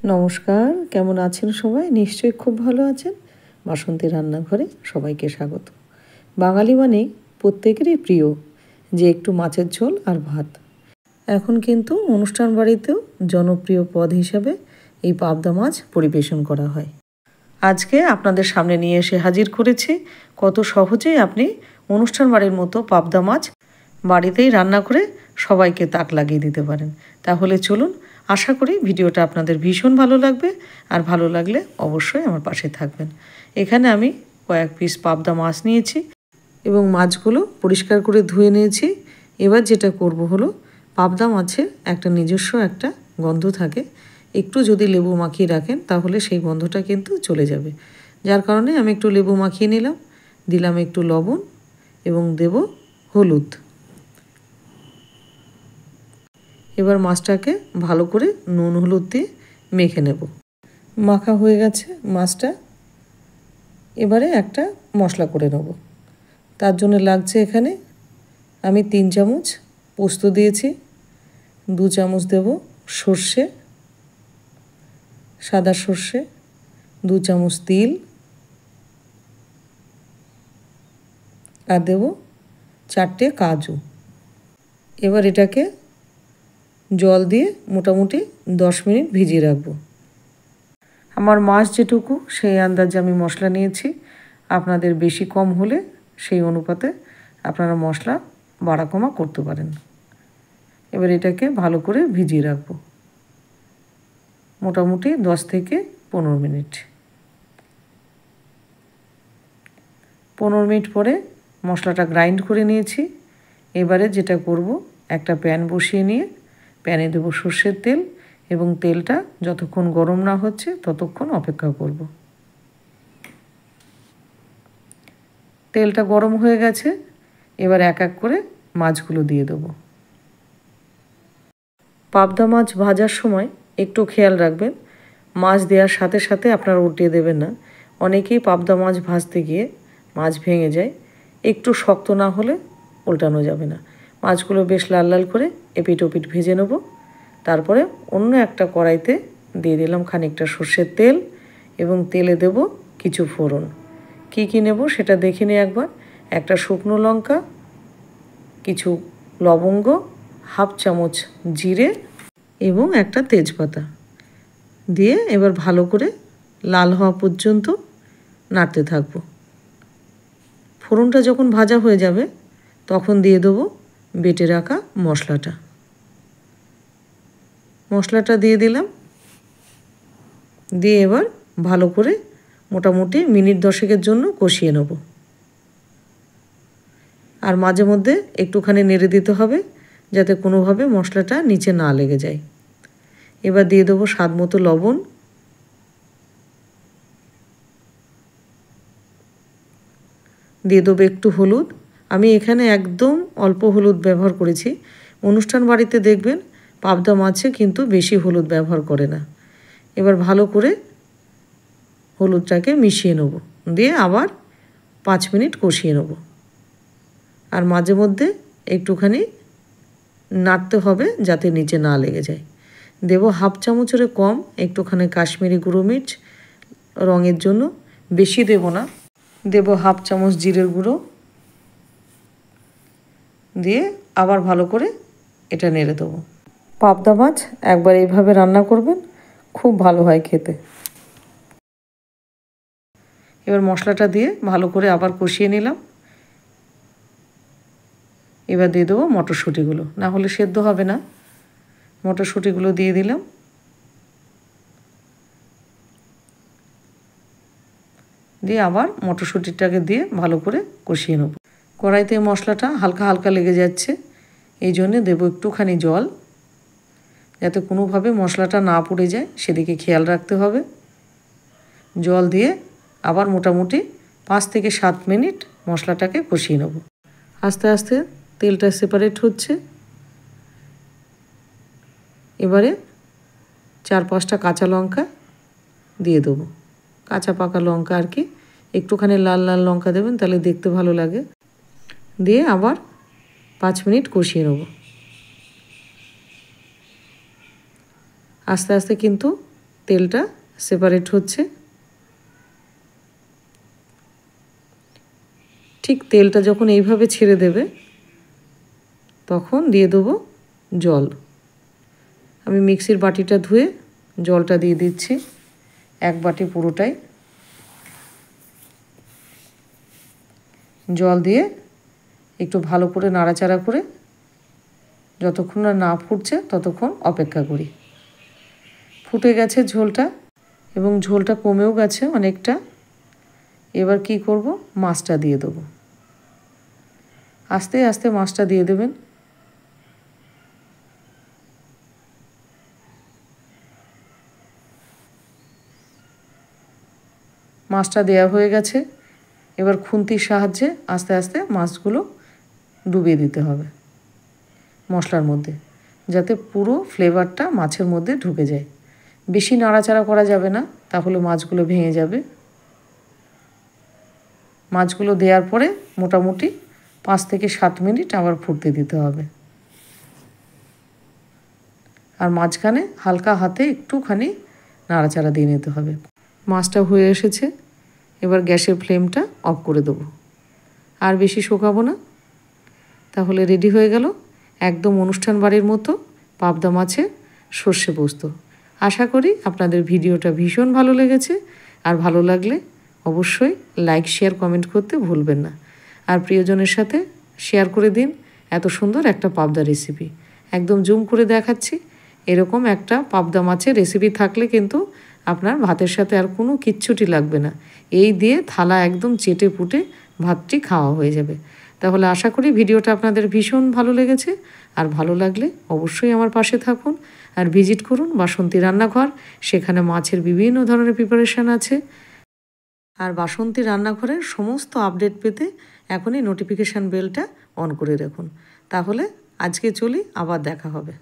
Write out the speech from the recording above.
নমস্কার, কেমন আছেন সবাই? নিশ্চয়ই খুব ভালো আছেন। বাসন্তী রান্নাঘরে সবাইকে স্বাগত। বাঙালি মানেই প্রত্যেকেরই প্রিয় যে একটু মাছের ঝোল আর ভাত। এখন কিন্তু অনুষ্ঠান বাড়িতেও জনপ্রিয় পদ হিসাবে এই পাবদা মাছ পরিবেশন করা হয়। আজকে আপনাদের সামনে নিয়ে এসে হাজির করেছি কত সহজেই আপনি অনুষ্ঠান বাড়ির মতো পাবদা মাছ বাড়িতেই রান্না করে সবাইকে তাক লাগিয়ে দিতে পারেন। তাহলে চলুন, আশা করি ভিডিওটা আপনাদের ভীষণ ভালো লাগবে, আর ভালো লাগলে অবশ্যই আমার পাশে থাকবেন। এখানে আমি কয়েক পিস পাবদা মাছ নিয়েছি এবং মাছগুলো পরিষ্কার করে ধুয়ে নিয়েছি। এবার যেটা করব হলো, পাবদা মাছের একটা নিজস্ব একটা গন্ধ থাকে, একটু যদি লেবু মাখিয়ে রাখেন তাহলে সেই গন্ধটা কিন্তু চলে যাবে। যার কারণে আমি একটু লেবু মাখিয়ে নিলাম, দিলাম একটু লবণ এবং দেব হলুদ। এবার মাছটাকে ভালো করে নুন হলুদ দিয়ে মেখে নেব। মাখা হয়ে গেছে মাছটা। এবারে একটা মশলা করে নেব। তার জন্য লাগছে এখানে আমি 3 চামচ পোস্ত দিয়েছি, 2 চামচ দেব সর্ষে, সাদা সর্ষে, 2 চামচ তিল, আর দেব 4টে কাজু। এবার এটাকে জল দিয়ে মোটামুটি 10 মিনিট ভিজিয়ে রাখবো। আমার মাছ যেটুকু সেই আন্দাজে আমি মশলা নিয়েছি। আপনাদের বেশি কম হলে সেই অনুপাতে আপনারা মশলা বাড়া কমা করতে পারেন। এবার এটাকে ভালো করে ভিজিয়ে রাখবো মোটামুটি 10 থেকে 15 মিনিট। 15 মিনিট পরে মশলাটা গ্রাইন্ড করে নিয়েছি। এবারে যেটা করব, একটা প্যান বসিয়ে নিয়ে প্যানে দেব সর্ষের তেল এবং তেলটা যতক্ষণ গরম না হচ্ছে ততক্ষণ অপেক্ষা করব। তেলটা গরম হয়ে গেছে, এবার এক এক করে মাছগুলো দিয়ে দেব। পাবদা মাছ ভাজার সময় একটু খেয়াল রাখবেন, মাছ দেওয়ার সাথে সাথে আপনারা উল্টিয়ে দেবেন না। অনেকেই পাবদা মাছ ভাজতে গিয়ে মাছ ভেঙে যায়। একটু শক্ত না হলে উল্টানো যাবে না। মাছগুলো বেশ লাল লাল করে এপিট ওপিট ভেজে নেব। তারপরে অন্য একটা কড়াইতে দিয়ে দিলাম খানিকটা সর্ষের তেল এবং তেলে দেব কিছু ফোড়ন। কী কী নেব সেটা দেখে নিই একবার। একটা শুকনো লঙ্কা, কিছু লবঙ্গ, হাফ চামচ জিরে এবং একটা তেজপাতা দিয়ে এবার ভালো করে লাল হওয়া পর্যন্ত নাড়তে থাকবো। ফোড়নটা যখন ভাজা হয়ে যাবে তখন দিয়ে দেবো বেটে রাখা মশলাটা। মশলাটা দিয়ে দিলাম, দিয়ে এবার ভালো করে মোটামুটি মিনিট 10 জন্য কষিয়ে নেব। আর মাঝে মধ্যে একটুখানি নেড়ে দিতে হবে যাতে কোনোভাবে মশলাটা নিচে না লেগে যায়। এবার দিয়ে দেবো স্বাদ মতো লবণ, দিয়ে দেবো একটু হলুদ। আমি এখানে একদম অল্প হলুদ ব্যবহার করেছি। অনুষ্ঠান বাড়িতে দেখবেন পাবদা মাছে কিন্তু বেশি হলুদ ব্যবহার করে না। এবার ভালো করে হলুদটাকে মিশিয়ে নেব, দিয়ে আবার 5 মিনিট কষিয়ে নেব। আর মাঝে মধ্যে একটুখানি নাড়তে হবে যাতে নিচে না লেগে যায়। দেব হাফ চামচের কম একটুখানি কাশ্মীরি গুঁড়ো মির্চ রঙের জন্য, বেশি দেব না। দেব হাফ চামচ জিরের গুঁড়ো, দিয়ে আবার ভালো করে এটা নেড়ে দেবো। পাবদা মাছ একবার এইভাবে রান্না করবেন, খুব ভালো হয় খেতে। এবার মশলাটা দিয়ে ভালো করে আবার কষিয়ে নিলাম। এবার দিয়ে দেবো মটরশুঁটিগুলো, না হলে সেদ্ধ হবে না। মটরশুঁটিগুলো দিয়ে দিলাম, দিয়ে আবার মটরশুঁটিটাকে দিয়ে ভালো করে কষিয়ে নেব। কড়াইতে মশলাটা হালকা হালকা লেগে যাচ্ছে, এই জন্যে দেবো একটুখানি জল, যাতে কোনোভাবে মশলাটা না পুড়ে যায় সেদিকে খেয়াল রাখতে হবে। জল দিয়ে আবার মোটামুটি 5 থেকে 7 মিনিট মশলাটাকে কষিয়ে নেব। আস্তে আস্তে তেলটা সেপারেট হচ্ছে। এবারে 4-5টা কাঁচা লঙ্কা দিয়ে দেবো, কাঁচা পাকা লঙ্কা আর কি, একটুখানি লাল লাল লঙ্কা দেবেন তাহলে দেখতে ভালো লাগে। দিয়ে আবার 5 মিনিট কষিয়ে নেব। আস্তে আস্তে কিন্তু তেলটা সেপারেট হচ্ছে। ঠিক তেলটা যখন এইভাবে ছেড়ে দেবে তখন দিয়ে দেবো জল। আমি মিক্সির বাটিটা ধুয়ে জলটা দিয়ে দিচ্ছি, 1 বাটি পুরোটাই। জল দিয়ে একটু ভালো করে নাড়াচাড়া করে যতক্ষণ না ফুটছে ততক্ষণ অপেক্ষা করি। ফুটে গেছে ঝোলটা এবং ঝোলটা কমেও গেছে অনেকটা। এবার কি করব, মাছটা দিয়ে দেবো। আস্তে আস্তে মাছটা দিয়ে দেবেন। মাছটা দেওয়া হয়ে গেছে। এবার খুন্তির সাহায্যে আস্তে আস্তে মাছগুলো ডুবিয়ে দিতে হবে মশলার মধ্যে, যাতে পুরো ফ্লেভারটা মাছের মধ্যে ঢুকে যায়। বেশি নাড়াচাড়া করা যাবে না, তাহলে মাছগুলো ভেঙে যাবে। মাছগুলো দেওয়ার পরে মোটামুটি 5 থেকে 7 মিনিট আবার ফুটতে দিতে হবে। আর মাঝখানে হালকা হাতে একটুখানি নাড়াচাড়া দিয়ে নিতে হবে। মাছটা হয়ে এসেছে। এবার গ্যাসের ফ্লেমটা অফ করে দেবো। আর বেশি শোকাবো না। তাহলে রেডি হয়ে গেল একদম অনুষ্ঠান বাড়ির মতো পাবদা মাছের সর্ষে পোস্ত। আশা করি আপনাদের ভিডিওটা ভীষণ ভালো লেগেছে। আর ভালো লাগলে অবশ্যই লাইক, শেয়ার, কমেন্ট করতে ভুলবেন না। আর প্রিয়জনের সাথে শেয়ার করে দিন এত সুন্দর একটা পাবদা রেসিপি। একদম জুম করে দেখাচ্ছি। এরকম একটা পাবদা মাছের রেসিপি থাকলে কিন্তু আপনার ভাতের সাথে আর কোনো কিচ্ছুটি লাগবে না। এই দিয়ে থালা একদম চেটে পুটে ভাতটি খাওয়া হয়ে যাবে। তাহলে আশা করি ভিডিওটা আপনাদের ভীষণ ভালো লেগেছে। আর ভালো লাগলে অবশ্যই আমার পাশে থাকুন আর ভিজিট করুন বাসন্তী রান্নাঘর। সেখানে মাছের বিভিন্ন ধরনের প্রিপারেশান আছে। আর বাসন্তী রান্নাঘরের সমস্ত আপডেট পেতে এখনই নোটিফিকেশান বেলটা অন করে রাখুন। তাহলে আজকে চলি, আবার দেখা হবে।